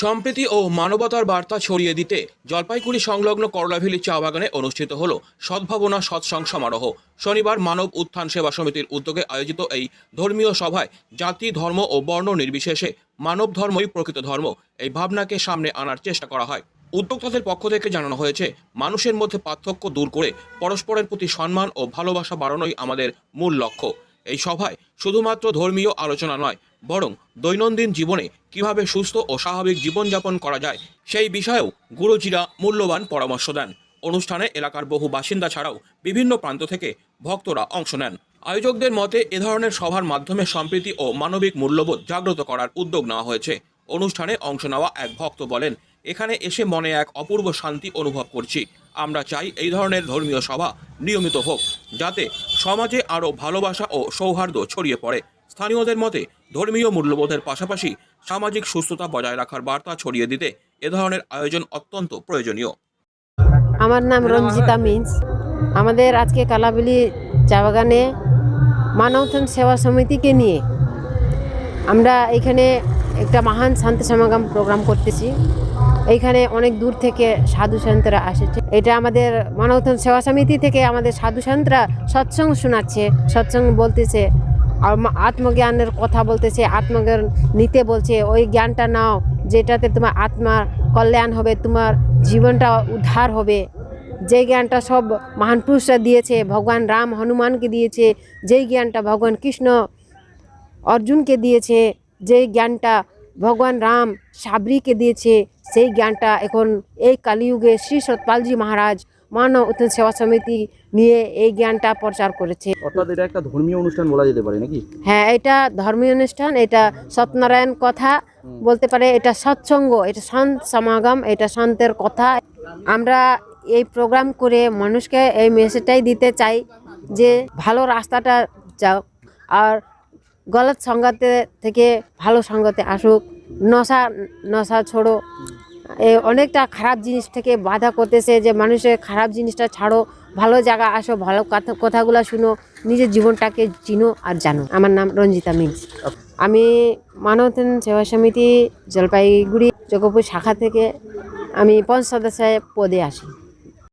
সম্প্রীতি ও মানবতার বার্তা ছড়িয়ে দিতে জলপাইগুড়ি সংলগ্ন করলাভ্যালি চা বাগানে অনুষ্ঠিত হল সদ্ভাবনা সৎসং সমারোহ। শনিবার মানব উত্থান সেবা সমিতির উদ্যোগে আয়োজিত এই ধর্মীয় সভায় জাতি, ধর্ম ও বর্ণ নির্বিশেষে মানব ধর্মই প্রকৃত ধর্ম এই ভাবনাকে সামনে আনার চেষ্টা করা হয়। উদ্যোক্তাদের পক্ষ থেকে জানানো হয়েছে, মানুষের মধ্যে পার্থক্য দূর করে পরস্পরের প্রতি সম্মান ও ভালোবাসা বাড়ানোই আমাদের মূল লক্ষ্য। এই সভায় শুধুমাত্র ধর্মীয় আলোচনা নয়, বরং দৈনন্দিন জীবনে কিভাবে সুস্থ ও স্বাভাবিক জীবনযাপন করা যায় সেই বিষয়েও গুরুজিরা মূল্যবান পরামর্শ দেন। অনুষ্ঠানে এলাকার বহু বাসিন্দা ছাড়াও বিভিন্ন প্রান্ত থেকে ভক্তরা অংশ নেন। আয়োজকদের মতে এ ধরনের সভার মাধ্যমে সম্প্রীতি ও মানবিক মূল্যবোধ জাগ্রত করার উদ্যোগ নেওয়া হয়েছে। অনুষ্ঠানে অংশ নেওয়া এক ভক্ত বলেন, এখানে এসে মনে এক অপূর্ব শান্তি অনুভব করছি। আমরা চাই এই ধরনের ধর্মীয় সভা নিয়মিত হোক, যাতে সমাজে আরও ভালোবাসা ও সৌহার্দ্য ছড়িয়ে পড়ে। স্থানীয়দের মতে ধর্মীয় মূল্যবোধের পাশাপাশি সামাজিক সুস্থতা বজায় রাখার বার্তা ছড়িয়ে দিতে এ ধরনের আয়োজন অত্যন্ত প্রয়োজনীয়। আমার নাম রঞ্জিতা মিন্স। আমাদের আজকে কালাবেলি চা বাগানে মানবতান সেবা সমিতিকে নিয়ে আমরা এখানে একটা মহান শান্তি সমাগম প্রোগ্রাম করতেছি। এইখানে অনেক দূর থেকে সাধু সন্তরা আসেছে। এটা আমাদের মানবতান সেবা সমিতি থেকে আমাদের সাধু সন্তরা সৎসঙ্গ শোনাচ্ছে, সৎসঙ্গ বলতেছে আর আত্মজ্ঞানের কথা বলতেছে, আত্মজ্ঞান নিতে বলছে। ওই জ্ঞানটা নাও, যেটাতে তোমার আত্মার কল্যাণ হবে, তোমার জীবনটা উদ্ধার হবে। যে জ্ঞানটা সব মহান পুরুষরা দিয়েছে, ভগবান রাম হনুমানকে দিয়েছে, যেই জ্ঞানটা ভগবান কৃষ্ণ অর্জুনকে দিয়েছে, যেই জ্ঞানটা ভগবান রাম সাবরিকে দিয়েছে, সেই জ্ঞানটা এখন এই কালিযুগে শ্রী সতপালজি মহারাজ মানব উত্থান সেবা সমিতি নিয়ে এই জ্ঞানটা প্রচার করেছে। অর্থাৎ এটা একটা ধর্মীয় অনুষ্ঠান বলা যেতে পারে নাকি? হ্যাঁ, এটা ধর্মীয় অনুষ্ঠান, এটা সত্যনারায়ণ কথা বলতে পারে, এটা সৎসঙ্গ, এটা সন্ত সমাগম, এটা সন্তের কথা। আমরা এই প্রোগ্রাম করে মানুষকে এই মেসেজটাই দিতে চাই যে ভালো রাস্তাটা যাও, আর গলত সঙ্গতে থেকে ভালো সঙ্গতে আসুক। নশা ছোড়ো, অনেকটা খারাপ জিনিস থেকে বাধা করতেছে যে মানুষের খারাপ জিনিসটা ছাড়ো, ভালো জায়গা আসো, ভালো কথাগুলো শুনো, নিজের জীবনটাকে চিনো আর জানো। আমার নাম রঞ্জিতা মিন্স। আমি মানবতান সেবা সমিতি জলপাইগুড়ি যোগপুর শাখা থেকে আমি পঞ্চায়েত সদস্য পদে আসি।